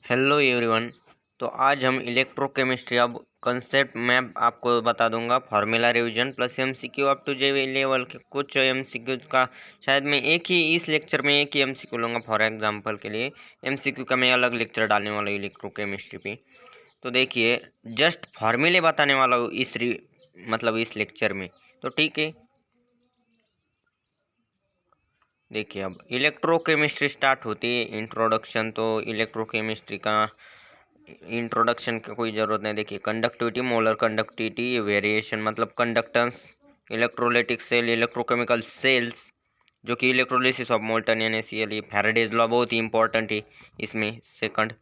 Hello everyone. तो आज हम इलेक्ट्रोकेमिस्ट्री अब कंसेप्ट मैं आपको बता दूंगा, formula revision plus MCQ up to J level के कुछ एमसीक्यू का। शायद मैं एक ही इस लेक्चर में एक ही एमसीक्यू लूँगा। फॉर एग्जांपल के लिए एमसीक्यू का मैं अलग लेक्चर डालने वाला हूँ इलेक्ट्रोकेमिस्ट्री पे। तो देखिए, जस्ट फार्मूले बताने वाला हूँ इस लेक्चर में। तो ठीक है, देखिए अब इलेक्ट्रोकेमिस्ट्री स्टार्ट होती है। इंट्रोडक्शन, तो इलेक्ट्रोकेमिस्ट्री का इंट्रोडक्शन की कोई ज़रूरत नहीं। देखिए, कंडक्टिविटी, मोलर कंडक्टिविटी, वेरिएशन मतलब conductance, electrolytic cell, electrochemical cells जो कि इलेक्ट्रोलिसिस ऑफ मोल्टन NaCl, ये फैराडेज लॉ बहुत ही इंपॉर्टेंट है इसमें, सेकंड।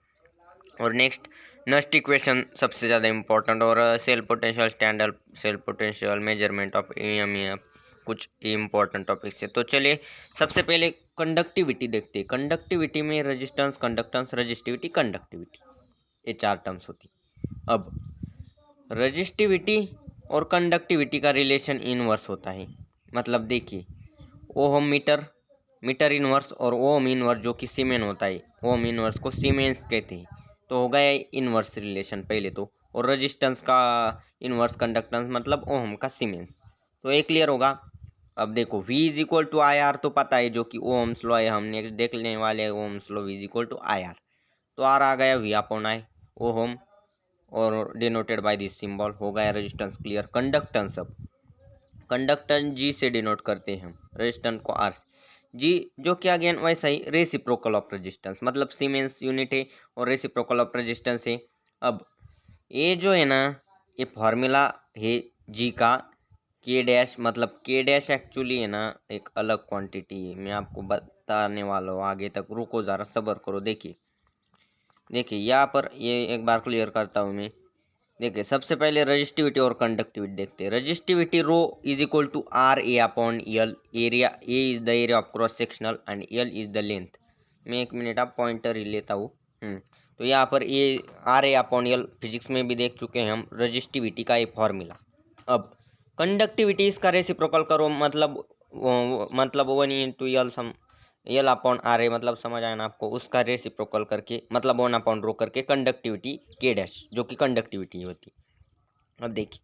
और नेक्स्ट नस्ट इक्वेशन सबसे ज़्यादा इंपॉर्टेंट, और cell potential, standard cell potential, measurement of EMF, कुछ इम्पोर्टेंट टॉपिक्स है। तो चलिए सबसे पहले कंडक्टिविटी देखते हैं। कंडक्टिविटी में रेजिस्टेंस, कंडक्टेंस, रेजिस्टिविटी, कंडक्टिविटी, ये चार टर्म्स होती। अब रेजिस्टिविटी और कंडक्टिविटी का रिलेशन इनवर्स होता है। मतलब देखिए, ओहम मीटर इनवर्स और ओम इनवर्स जो कि सीमेन होता है, ओम इनवर्स को सीमेंस कहते हैं। तो हो गया इनवर्स रिलेशन पहले तो। और रेजिस्टेंस का इनवर्स कंडक्टेंस मतलब ओहम का सीमेंस। तो ये क्लियर होगा। अब देखो, V is equal to IR तो पता है, जो कि ओम्स लॉ है, हम नेक्स्ट देख लेने वाले हैं Ohm's law, V is equal to IR। तो R आ गया V अपॉन I, ओहम, और डिनोटेड बाय दिस सिंबल। हो गया रेजिस्टेंस क्लियर। कंडक्टेंस, अब कंडक्टेंस G से डिनोट करते हैं हम, रेजिस्टेंस को R। G जो कि अगेन वैसा ही रेसिप्रोकल ऑफ रेजिस्टेंस, मतलब सीमेंस यूनिट है और रेसिप्रोकल ऑफ रेजिस्टेंस है। अब ये जो है ना, ये फॉर्मूला है G का, के डैश, मतलब के डैश एक्चुअली है ना एक अलग क्वांटिटी है, मैं आपको बताने वाला हूँ आगे तक, रुको ज़रा सब्र करो। देखिए यहाँ पर ये एक बार क्लियर करता हूँ मैं। देखिए, सबसे पहले रजिस्टिविटी और कंडक्टिविटी देखते हैं। Resistivity rho is equal to RA upon L। Area, A is the area of cross sectional and L is the length. मैं एक मिनट आप पॉइंटर ही लेता हूँ। तो यहाँ पर ये RA अपॉन L फिजिक्स में भी देख चुके हैं हम, रजिस्टिविटी का ये फॉर्मूला। अब कंडक्टिविटी इसका रेसिप्रोकल करो, मतलब 1 × L L अपॉन RA, मतलब समझ आया ना आपको, उसका रेसिप्रोकल करके, मतलब 1 अपॉन रो करके कंडक्टिविटी के डैश जो कि कंडक्टिविटी होती। अब देखिए,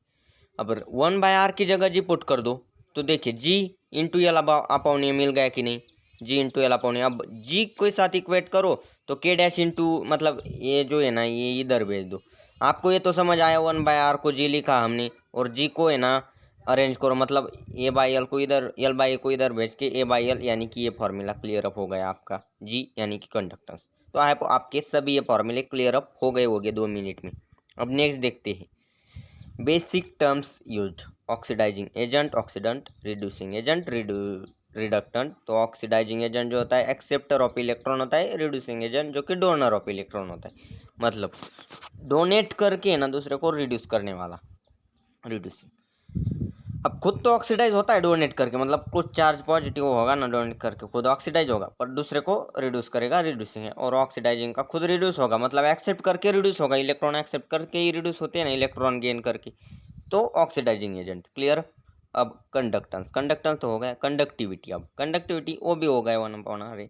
अब 1/R की जगह G पुट कर दो, तो देखिए G इंटू एल अपॉन ए मिल गया कि नहीं, G इंटू एल अपॉन ए। अब G के साथ इक्वेट करो तो के डैश इंटू, मतलब ये जो है ना, ये इधर भेज दो। आपको ये तो समझ आया, 1/R को G लिखा हमने, और G को है ना अरेंज करो, मतलब A/L को इधर, L/A को इधर भेज के A/L, यानी कि ये फॉर्मूला क्लियर अप हो गया आपका G यानी कि कंडक्टेंस। तो आपके सभी ये फॉर्मूले क्लियर अप हो गए 2 मिनट में। अब नेक्स्ट देखते हैं basic terms used. Oxidising agent, oxidant, reducing agent, reductant. तो ऑक्सीडाइजिंग एजेंट जो होता है एक्सेप्टर ऑफ इलेक्ट्रॉन होता है, रिड्यूसिंग एजेंट जो कि डोनर ऑफ इलेक्ट्रॉन होता है, मतलब डोनेट करके ना दूसरे को रिड्यूस करने वाला, रिड्यूसिंग। अब खुद तो ऑक्सीडाइज होता है डोनेट करके, मतलब कुछ चार्ज पॉजिटिव होगा ना, डोनेट करके खुद ऑक्सीडाइज होगा, पर दूसरे को रिड्यूस करेगा, रिड्यूसिंग है। और ऑक्सीडाइजिंग का खुद रिड्यूस होगा, मतलब एक्सेप्ट करके रिड्यूस होगा, इलेक्ट्रॉन एक्सेप्ट करके ही रिड्यूस होते हैं ना, इलेक्ट्रॉन गेन करके। तो ऑक्सीडाइजिंग एजेंट क्लियर। अब कंडक्टेंस तो हो गया। कंडक्टिविटी, अब कंडक्टिविटी वो भी हो गया 1/R,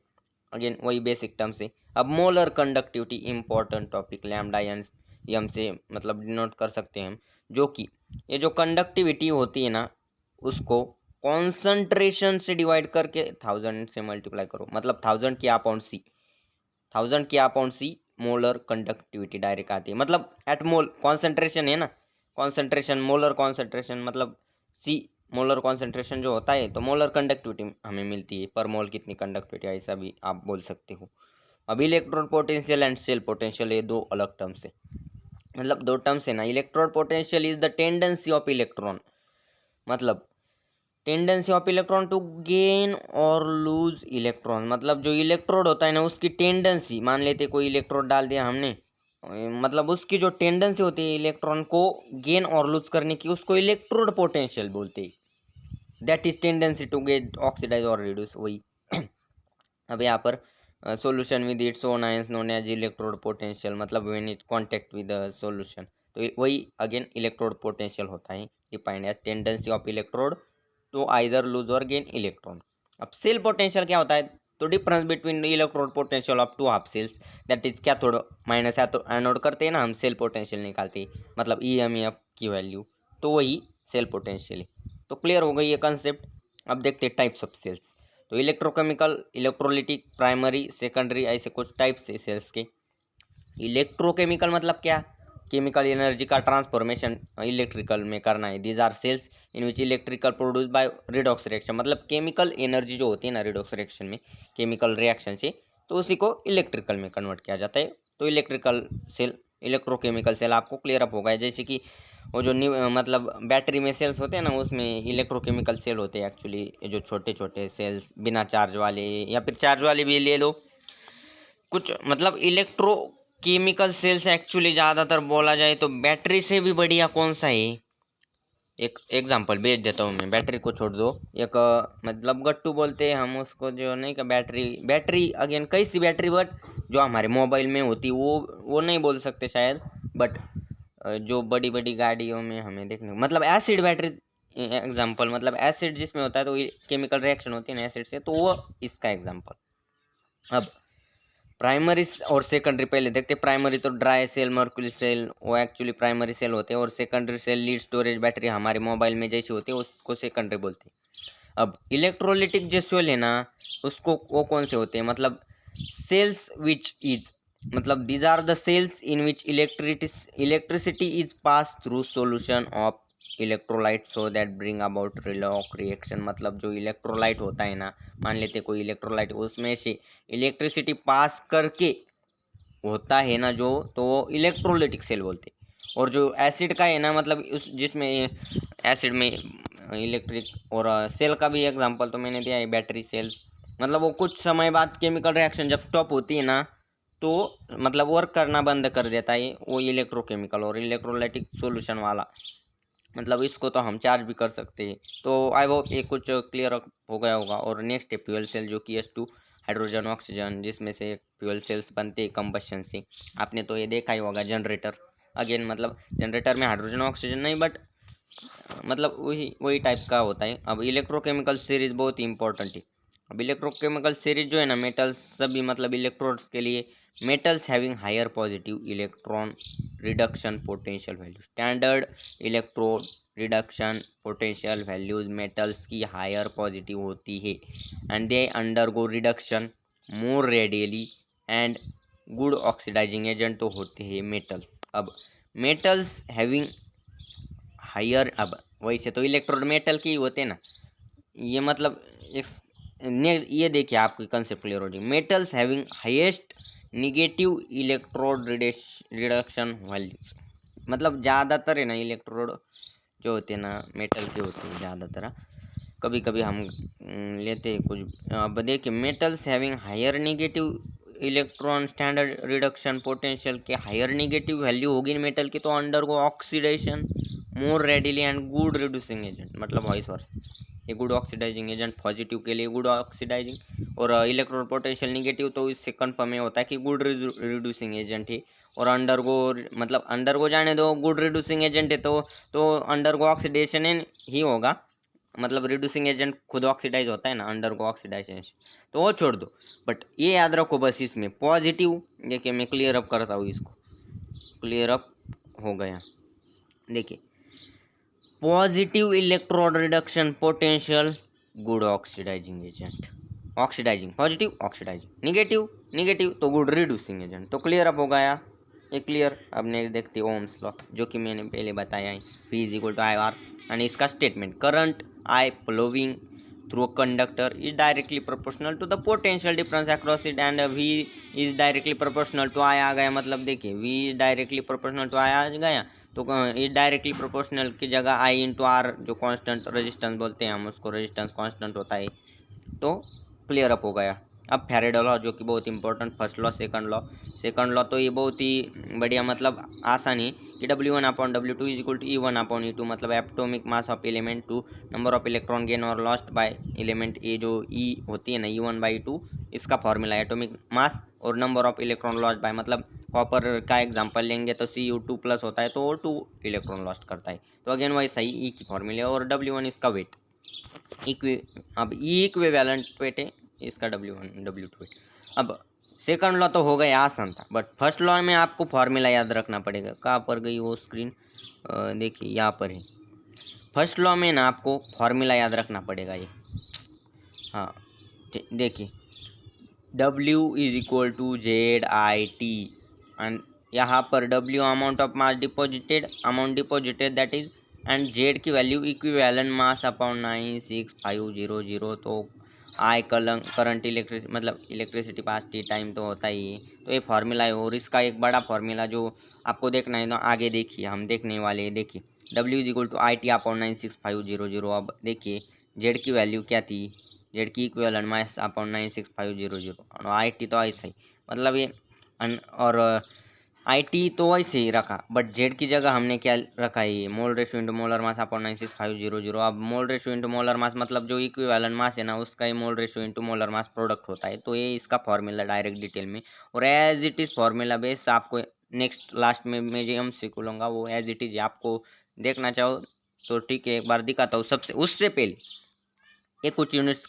अगेन वही बेसिक टर्म से। अब molar conductivity important topic, lambda M से मतलब डिनोट कर सकते हैं हम, जो कि ये जो कंडक्टिविटी होती है ना, उसको कॉन्सेंट्रेशन से डिवाइड करके 1000 से मल्टीप्लाई करो, मतलब 1000 की अपॉन सी, 1000 की upon C molar conductivity direct आती है। मतलब एट मोल कॉन्सेंट्रेशन है ना, कॉन्सेंट्रेशन, मोलर कॉन्सेंट्रेशन मतलब सी, मोलर कॉन्सेंट्रेशन जो होता है, तो मोलर कंडक्टिविटी हमें मिलती है, पर मोल कितनी कंडक्टिविटी, ऐसा भी आप बोल सकते हो। अब electron potential and cell potential, ये दो अलग टर्म्स है, मतलब दो टर्म्स है ना। Electron potential is the tendency of electron, मतलब tendency of electron to gain और लूज इलेक्ट्रॉन, मतलब जो इलेक्ट्रोड होता है ना उसकी टेंडेंसी, मान लेते कोई इलेक्ट्रोड डाल दिया हमने, मतलब उसकी जो टेंडेंसी होती है इलेक्ट्रॉन को गेन और लूज करने की, उसको इलेक्ट्रोड पोटेंशियल बोलते हैं। That is tendency to get oxidize और रिड्यूस, वही। अब यहाँ पर solution with its own ions known as electrode potential, मतलब when it contact with the solution, तो वही अगेन इलेक्ट्रोड पोटेंशियल होता है, defined as tendency of electrode to either lose और गेन इलेक्ट्रॉन। अब सेल पोटेंशियल क्या होता है, तो difference between electrode potential of two half cells that is cathode minus anode करते हैं ना हम, सेल पोटेंशियल निकालते हैं, मतलब EMF की वैल्यू, तो वही सेल पोटेंशियल है। तो क्लियर हो गई ये कंसेप्ट। अब देखते हैं टाइप्स ऑफ सेल्स। तो इलेक्ट्रोकेमिकल, इलेक्ट्रोलिटिक, प्राइमरी, सेकेंडरी, ऐसे कुछ टाइप्स है सेल्स के। इलेक्ट्रोकेमिकल मतलब क्या? केमिकल एनर्जी का ट्रांसफॉर्मेशन इलेक्ट्रिकल में करना है। These are cells in which electrical produce by redox reaction, मतलब केमिकल एनर्जी जो होती है ना रिडॉक्स रिएक्शन में, केमिकल रिएक्शन से, तो उसी को इलेक्ट्रिकल में कन्वर्ट किया जाता है। तो इलेक्ट्रिकल सेल, इलेक्ट्रोकेमिकल सेल आपको क्लियर अप होगा। जैसे कि वो जो मतलब बैटरी में सेल्स होते हैं ना, उसमें इलेक्ट्रोकेमिकल सेल होते हैं एक्चुअली, जो छोटे छोटे सेल्स बिना चार्ज वाले या फिर चार्ज वाले भी ले लो कुछ, मतलब इलेक्ट्रो केमिकल सेल्स एक्चुअली ज़्यादातर बोला जाए तो बैटरी से भी बढ़िया कौन सा है। एक एग्जांपल भेज देता हूँ मैं, बैटरी को छोड़ दो, एक मतलब गट्टू बोलते हैं हम उसको, जो नहीं का बैटरी अगेन कैसी बैटरी, बट जो हमारे मोबाइल में होती है वो नहीं बोल सकते शायद, बट जो बड़ी बड़ी गाड़ियों में हमें देखने, मतलब एसिड बैटरी एग्जांपल, मतलब एसिड जिसमें होता है तो केमिकल रिएक्शन होती है ना एसिड से, तो वो इसका एग्जांपल। अब प्राइमरी और सेकेंडरी पहले देखते। प्राइमरी तो ड्राई सेल, मर्क्यूरी सेल, वो एक्चुअली प्राइमरी सेल होते हैं, और secondary cell lead storage battery हमारे मोबाइल में जैसी होती है उसको सेकेंडरी बोलते हैं। अब इलेक्ट्रोलिटिक जो सेल है ना, उसको वो कौन से होते हैं, मतलब सेल्स विच इज, मतलब these are the cells in which electricity is pass through solution of electrolyte so that bring about redox reaction, मतलब जो इलेक्ट्रोलाइट होता है ना, मान लेते कोई इलेक्ट्रोलाइट, उसमें से इलेक्ट्रिसिटी पास करके होता है ना जो, तो वो इलेक्ट्रोलिटिक सेल बोलते हैं। और जो एसिड का है ना, मतलब उस जिसमें एसिड में इलेक्ट्रिक, और सेल का भी एग्जांपल तो मैंने दिया है बैटरी सेल्स, मतलब वो कुछ समय बाद केमिकल रिएक्शन जब स्टॉप होती है ना, तो मतलब वर्क करना बंद कर देता है वो इलेक्ट्रोकेमिकल और इलेक्ट्रोलाइटिक सॉल्यूशन वाला, मतलब इसको तो हम चार्ज भी कर सकते हैं। तो आई होप ये कुछ क्लियर हो गया होगा। और नेक्स्ट है फ्यूल सेल, जो कि H2 हाइड्रोजन ऑक्सीजन, जिसमें से फ्यूल सेल्स बनते हैं कंबशन से। आपने तो ये देखा ही होगा जनरेटर, अगेन मतलब जनरेटर में हाइड्रोजन ऑक्सीजन नहीं, बट मतलब वही टाइप का होता है। अब इलेक्ट्रोकेमिकल सीरीज बहुत ही इंपॉर्टेंट है। अब इलेक्ट्रोकेमिकल सीरीज जो है ना, मेटल्स सभी, मतलब इलेक्ट्रोड्स के लिए, metals having higher positive electron reduction potential value, standard electrode reduction potential values metals की हायर पॉजिटिव होती है, and they undergo reduction more readily, and good oxidising agent तो होते हैं मेटल्स। अब मेटल्स हैविंग हायर, अब वैसे तो इलेक्ट्रोड मेटल के ही होते हैं ना, ये मतलब ये देखिए आपकी कंसेप्ट क्लियर हो जाएगी। Metals having highest negative electrode reduction values, मतलब ज़्यादातर है ना इलेक्ट्रोड जो होते हैं ना मेटल के होते हैं ज़्यादातर। कभी कभी हम लेते हैं कुछ। अब देखिए metals having higher negative electron standard reduction potential के हायर निगेटिव वैल्यू होगी मेटल की, तो undergo oxidation more readily and good reducing agent, मतलब वॉइस वर्स, ये गुड ऑक्सीडाइजिंग एजेंट पॉजिटिव के लिए गुड ऑक्सीडाइजिंग, और इलेक्ट्रॉन पोटेंशियल निगेटिव, तो इससे कन्फर्म ये होता है कि गुड रिड्यूसिंग एजेंट है। और अंडरगो, मतलब अंडरगो जाने दो, गुड रिड्यूसिंग एजेंट है तो अंडरगो ऑक्सीडेशन ही होगा, मतलब रिड्यूसिंग एजेंट खुद ऑक्सीडाइज होता है ना, अंडरगो ऑक्सीडाइजेशन, तो वो छोड़ दो। बट ये याद रखो बस, इसमें पॉजिटिव, देखिए मैं क्लियर अप करता हूँ इसको, क्लियर अप हो गया। देखिए positive electrode reduction potential good oxidising agent, oxidising positive, oxidising negative, negative तो गुड रिड्यूसिंग एजेंट। तो क्लियर अप हो गया ये, क्लियर। अब नेक्स्ट देखते हैं ओम्स लॉ, जो कि मैंने पहले बताया है, V is equal to I R, and इसका statement, current I flowing through a conductor is directly proportional to the potential difference across it, and V is directly proportional to I आ गया, मतलब देखिए V is directly proportional to I आ गया, तो इस directly proportional की जगह I into are, जो constant resistance बोलते हैं हम उसको, रेजिस्टेंस कांस्टेंट होता है, तो क्लियर अप हो गया। अब फैराडे लॉ, जो कि बहुत important, first law second law तो ये बहुत ही बढ़िया, मतलब आसानी कि W1/W2 is equal to E1/E2, मतलब atomic mass of element to number of electron gain और लॉस्ट बाय एलिमेंट, ये जो E होती है ना E1/E2, इसका फॉर्मूला है एटॉमिक मास और number of electron lost by, मतलब कॉपर का एग्जांपल लेंगे तो Cu2+ होता है तो वो 2 इलेक्ट्रॉन लॉस्ट करता है, तो अगेन वही सही E की फॉर्मूला, और W1 इसका वेट। अब E इक्विवेलेंट वेट है, इसका W1 W2 है। अब सेकंड लॉ तो हो गया आसान था, बट फर्स्ट लॉ में आपको फॉर्मूला याद रखना पड़ेगा। कहाँ पर गई वो स्क्रीन, देखिए यहाँ पर है। फर्स्ट लॉ में ना आपको फॉर्मूला याद रखना पड़ेगा ये। हाँ देखिए, W is equal to ZIT, and यहाँ पर W amount of mass deposited, that is, and Z की वैल्यू इक्विवेलेंट मास अपॉन 96500। तो आई करंट इलेक्ट्रिसिटी मतलब इलेक्ट्रिसिटी पास टी टाइम तो होता ही है। तो ये फार्मूला है, और इसका एक बड़ा फार्मूला जो आपको देखना है ना, आगे देखिए हम देखने वाले हैं। देखिए W is equal to IT upon 96500। अब देखिए Z की वैल्यू क्या थी, Z की इक्विवेलेंट मास अपॉन 96500, और IT तो ऐसा ही, मतलब ये और IT तो वैसे ही रखा, बट Z की जगह हमने क्या रखा है, ये mole ratio into molar mass upon 96500। अब mole ratio into molar mass मतलब जो इक्विवेलेंट मास है ना, उसका ही mole ratio into molar mass product होता है। तो ये इसका फॉर्मूला डायरेक्ट डिटेल में, और as it is formula base आपको नेक्स्ट लास्ट में मैं जो MCQ लूँगा वो एज इट इज़ आपको देखना चाहो तो ठीक है, एक बार दिखाता हूँ। सबसे उससे पहले ये कुछ यूनिट्स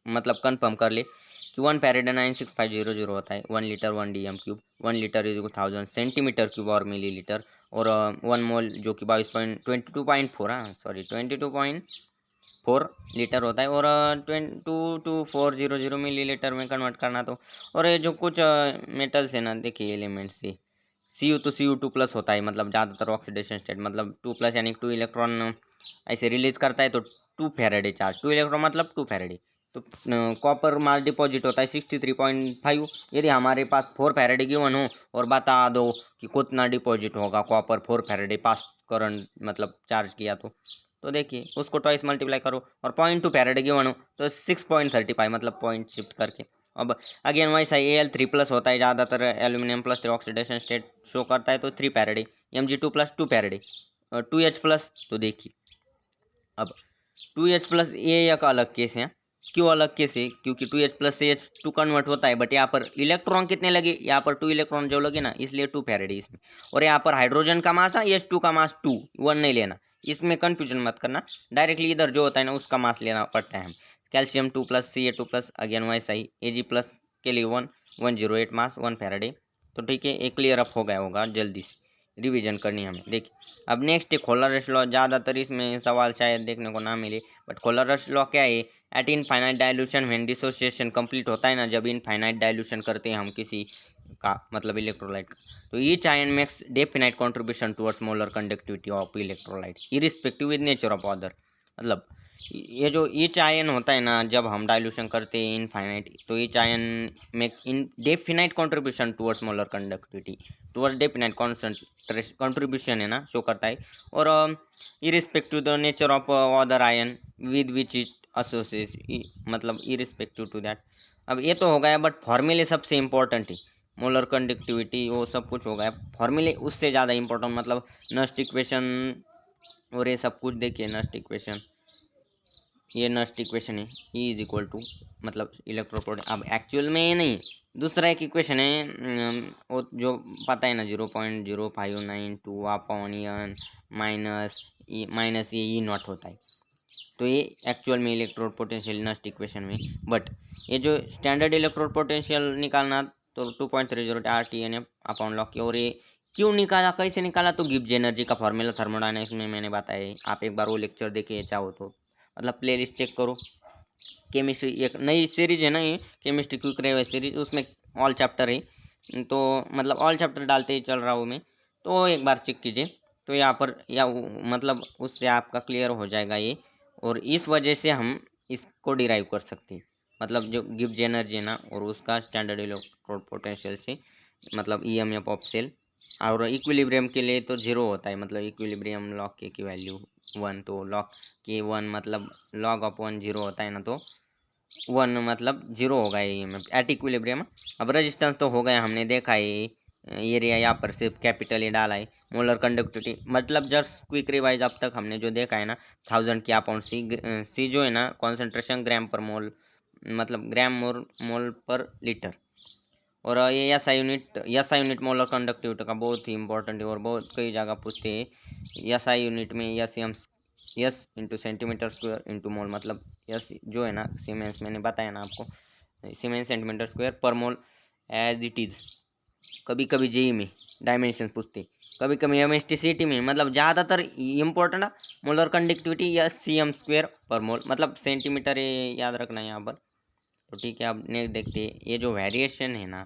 मतलब कंफर्म कर ले कि 1 फैरेड 96500 होता है। 1 litre 1 DM³ 1 litre is 1000 centimetre cube और मिलीलीटर, और 1 मोल जो कि 22.4 सॉरी 22.4 लीटर होता है, और 22400 मिलीलीटर में कन्वर्ट करना। तो और ये जो कुछ मेटल्स है ना, देखिए एलिमेंट्स से Cu तो Cu2 प्लस होता है, मतलब ज़्यादातर ऑक्सीडेशन स्टेट मतलब 2 प्लस यानी 2 इलेक्ट्रॉन ऐसे रिलीज करता है। तो 2 फैरेडे चार्ज, 2 इलेक्ट्रॉन मतलब 2 फैरेडे। तो कॉपर मास डिपॉजिट होता है 63.5। यदि हमारे पास 4 फैरेडे गिवन हो और बता दो कि कितना डिपॉजिट होगा कॉपर 4 फैरेडे पास करंट मतलब चार्ज किया, तो देखिए उसको ट्वाइस मल्टीप्लाई करो, और 0.2 फैरेडे गिवन हो तो 6.35 मतलब पॉइंट शिफ्ट करके। अब अगेन वैसा Al3 प्लस होता है, ज़्यादातर aluminium plus oxidation state show करता है, तो 3 Faraday. Mg2 plus 2 Faraday, 2H plus. तो देखिए अब 2H प्लस ये एक अलग केस है। क्यों अलग केस है, क्योंकि 2H प्लस से H2 कन्वर्ट होता है, बट यहाँ पर इलेक्ट्रॉन कितने लगे, यहाँ पर 2 इलेक्ट्रॉन जो लगे ना, इसलिए 2 फैरेडे इसमें। और यहाँ पर हाइड्रोजन का मास है, H2 का मास 2, 1 नहीं लेना, इसमें कंफ्यूजन मत करना। डायरेक्टली इधर जो होता है ना उसका मास लेना पड़ता है हम। Calcium 2 plus Ca2 plus, again वैसा ही Ag प्लस के लिए 108 मास 1 फैरेडे। तो ठीक है, एक क्लियर अप हो गया होगा, जल्दी से रिवीजन करनी है हमें। देखिए अब नेक्स्ट है खोलरस लॉ। ज़्यादातर इसमें सवाल शायद देखने को ना मिले, बट खोलरस लॉ क्या है, eight infinite dilution when dissociation complete होता है ना, जब इनफाइनाइट डाइल्यूशन करते हैं हम किसी का मतलब इलेक्ट्रोलाइट का, तो each ion makes definite contribution towards molar conductivity of electrolyte irrespective with nature of other. मतलब ये जो ईच आयन होता है ना, जब हम डाइल्यूशन करते हैं इनफाइनाइट, तो each ion make in definite contribution towards molar conductivity, toward definite concentration contribution है ना शो करता है, और irrespective the nature of other ion with which it associate, मतलब इरिस्पेक्टिव टू दैट। अब ये तो हो गया, बट फॉर्मूले सबसे इम्पोर्टेंट है। मोलर कंडक्टिविटी वो सब कुछ हो गया, फॉर्मूले उससे ज़्यादा इम्पोर्टेंट, मतलब नस्ट इक्वेशन और ये सब कुछ। देखिए नस्ट इक्वेशन, ये नस्ट इक्वेशन है, E इज इक्वल टू मतलब इलेक्ट्रोपोटेंशियल। अब एक्चुअल में ये नहीं, दूसरा एक इक्वेशन है वो जो पता है ना, 0.0592 अपॉन एन माइनस ये E0 होता है। तो ये एक्चुअल में इलेक्ट्रोड पोटेंशियल नस्ट इक्वेशन में, बट ये जो स्टैंडर्ड इलेक्ट्रोड पोटेंशियल निकालना, तो 2.30 RTN अपॉन लॉग की। और ये क्यों निकाला, कैसे निकाला, तो गिब्स एनर्जी का फॉर्मूला थर्मोडायनामिक्स में मैंने बताया है। आप एक बार वो लेक्चर देखिए चाहो तो, मतलब प्ले लिस्ट चेक करो। केमिस्ट्री एक नई सीरीज है ना, ये केमिस्ट्री क्विक रिवाइज सीरीज, उसमें ऑल चैप्टर है, तो मतलब ऑल चैप्टर डालते ही चल रहा हूँ मैं, तो एक बार चेक कीजिए। तो यहाँ पर या मतलब उससे आपका क्लियर हो जाएगा ये, और इस वजह से हम इसको डिराइव कर सकते हैं, मतलब जो गिब्स एनर्जी है ना और उसका स्टैंडर्ड इलेक्ट्रोड पोटेंशियल से, मतलब EMF ऑफ सेल। और इक्विलिब्रियम के लिए तो 0 होता है, मतलब इक्विलिब्रियम लॉग के की वैल्यू 1, तो लॉग के 1 मतलब लॉग ऑफ 1 0 होता है ना, तो 1 मतलब 0 होगा ये एट इक्विलिब्रियम। अब रेजिस्टेंस तो हो गया, हमने देखा है एरिया यहाँ पर सिर्फ कैपिटल ही डाला है। मोलर कंडक्टिविटी मतलब जस्ट क्विक रिवाइज अब तक हमने जो देखा है ना, 1000 की अपॉन सी जो है ना कॉन्सेंट्रेशन ग्राम पर मोल, मतलब ग्राम मोल पर लीटर। और ये SI यूनिट मोलर कंडक्टिविटी का बहुत ही इंपॉर्टेंट है, और बहुत कई जगह पूछते हैं। SI यूनिट में yes into centimetre square into मोल, मतलब यस जो है ना सीमेंस मैंने बताया ना आपको, सीमेंस सेंटीमीटर स्क्वायर पर मोल एज इट इज़। कभी कभी जेई में डायमेंशन पूछते, कभी कभी एमएसटीसीटी में, मतलब ज़्यादातर इम्पोर्टेंट मोलर कंडक्टिविटी या सीएम स्क्वायर पर मोल, मतलब सेंटीमीटर ये याद रखना है यहाँ पर। तो ठीक है, अब नेक्स्ट देखते हैं। ये जो वेरिएशन है ना,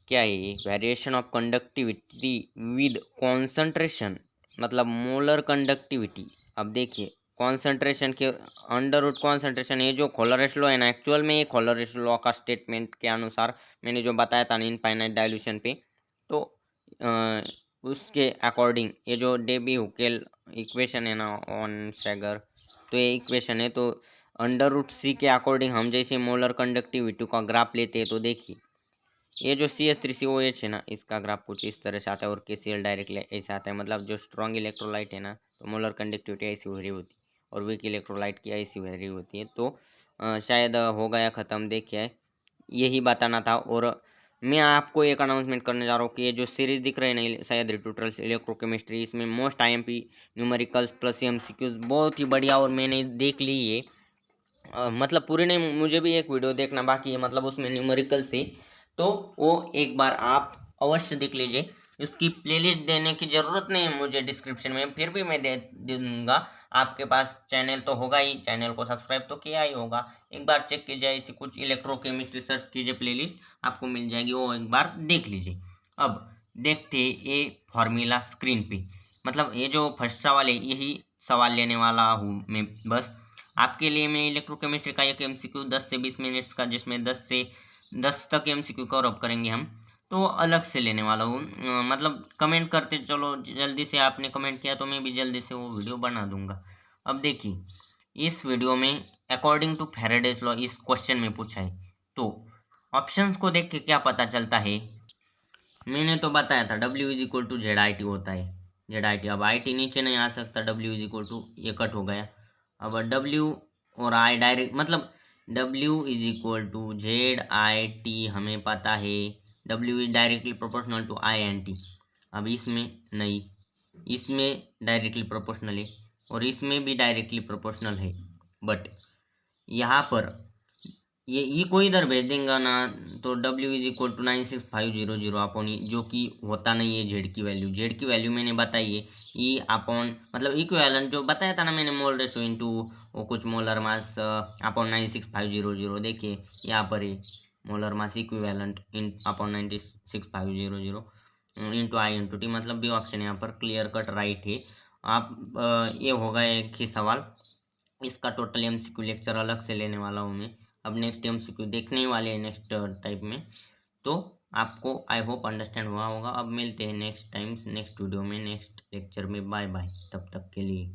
क्या है ये? Variation of conductivity with concentration, मतलब मोलर कंडक्टिविटी। अब देखिए कॉन्सेंट्रेशन के अंडर रूट कॉन्सेंट्रेशन, ये जो खोलरेस लॉ है ना, एक्चुअल में ये खोलरेस लॉ का स्टेटमेंट के अनुसार मैंने जो बताया था इनफाइनाइट डाइल्यूशन पे, तो उसके अकॉर्डिंग ये जो डेबी हुकेल इक्वेशन है ना ऑन सैगर, तो ये इक्वेशन है। तो अंडर रूट सी के अकॉर्डिंग हम जैसे मोलर कंडक्टिविटी का ग्राफ लेते हैं, तो देखिए ये जो CH3COH है ना, इसका ग्राफ कुछ इस तरह से आता है और KCl डायरेक्टली ऐसे आता है। मतलब जो स्ट्रॉन्ग इलेक्ट्रोलाइट है ना, तो मोलर कंडक्टिविटी ऐसी वेरी होती है और वीक इलेक्ट्रोलाइट की ऐसी वेरी होती है। तो शायद हो गया ख़त्म। देखिए यही बताना था। और मैं आपको एक अनाउंसमेंट करने जा रहा हूँ कि ये जो सीरीज़ दिख रही है ना, शायद ट्यूटोरियल्स इलेक्ट्रोकेमिस्ट्री, इसमें most IMP numericals plus MCQs बहुत ही बढ़िया, और मैंने देख ली ये। मतलब पूरी नहीं, मुझे भी एक वीडियो देखना बाकी है, मतलब उसमें न्यूमेरिकल से, तो वो एक बार आप अवश्य देख लीजिए। उसकी प्लेलिस्ट देने की ज़रूरत नहीं है मुझे डिस्क्रिप्शन में, फिर भी मैं दे दूंगा। आपके पास चैनल तो होगा ही, चैनल को सब्सक्राइब तो किया ही होगा। एक बार चेक कीजिए, ऐसी कुछ इलेक्ट्रोकेमिस्ट्री सर्च कीजिए, प्लेलिस्ट आपको मिल जाएगी, वो एक बार देख लीजिए। अब देखते ये फॉर्मूला स्क्रीन पे। मतलब ये जो फर्स्ट सवाल है, यही सवाल लेने वाला हूँ मैं बस आपके लिए। मैं इलेक्ट्रोकेमिस्ट्री का एक MCQ 10 से 20 मिनट्स का, जिसमें 10 तक MCQ कवर अप करेंगे हम, तो अलग से लेने वाला हूँ। मतलब कमेंट करते चलो, जल्दी से आपने कमेंट किया तो मैं भी जल्दी से वो वीडियो बना दूंगा। अब देखिए इस वीडियो में अकॉर्डिंग टू फैराडेज लॉ इस क्वेश्चन में पूछा है, तो ऑप्शंस को देख के क्या पता चलता है? मैंने तो बताया था W = ZIT होता है, ZIT। अब IT नीचे नहीं आ सकता, W ये कट हो गया। अब W और I डायरेक्ट, मतलब W = ZIT हमें पता है, W is directly proportional to I and T। अब इसमें नहीं, इसमें डायरेक्टली प्रोपोर्शनल है और इसमें भी डायरेक्टली प्रोपोर्शनल है, बट यहाँ पर ये कोई इधर भेज देंगे ना, तो W = 96500 अपॉन जो कि होता नहीं है जेड की वैल्यू। जेड की वैल्यू मैंने बताई है ई अपॉन, मतलब इक्विवेलेंट जो बताया था ना मैंने, मोल रेशो इंटू वो कुछ मोलर मास अपॉन 96500। देखिए यहाँ पर है molar mass equivalent in upon 96500 into I into T, मतलब भी ऑप्शन यहाँ पर क्लियर कट राइट है। आप ये होगा एक ही सवाल, इसका टोटल MCQ लेक्चर अलग से लेने वाला हूँ मैं। अब नेक्स्ट MCQ देखने वाले हैं नेक्स्ट टाइप में, तो आपको आई होप अंडरस्टैंड हुआ होगा। अब मिलते हैं नेक्स्ट टाइम्स नेक्स्ट वीडियो में नेक्स्ट लेक्चर में। बाय बाय तब तक के लिए।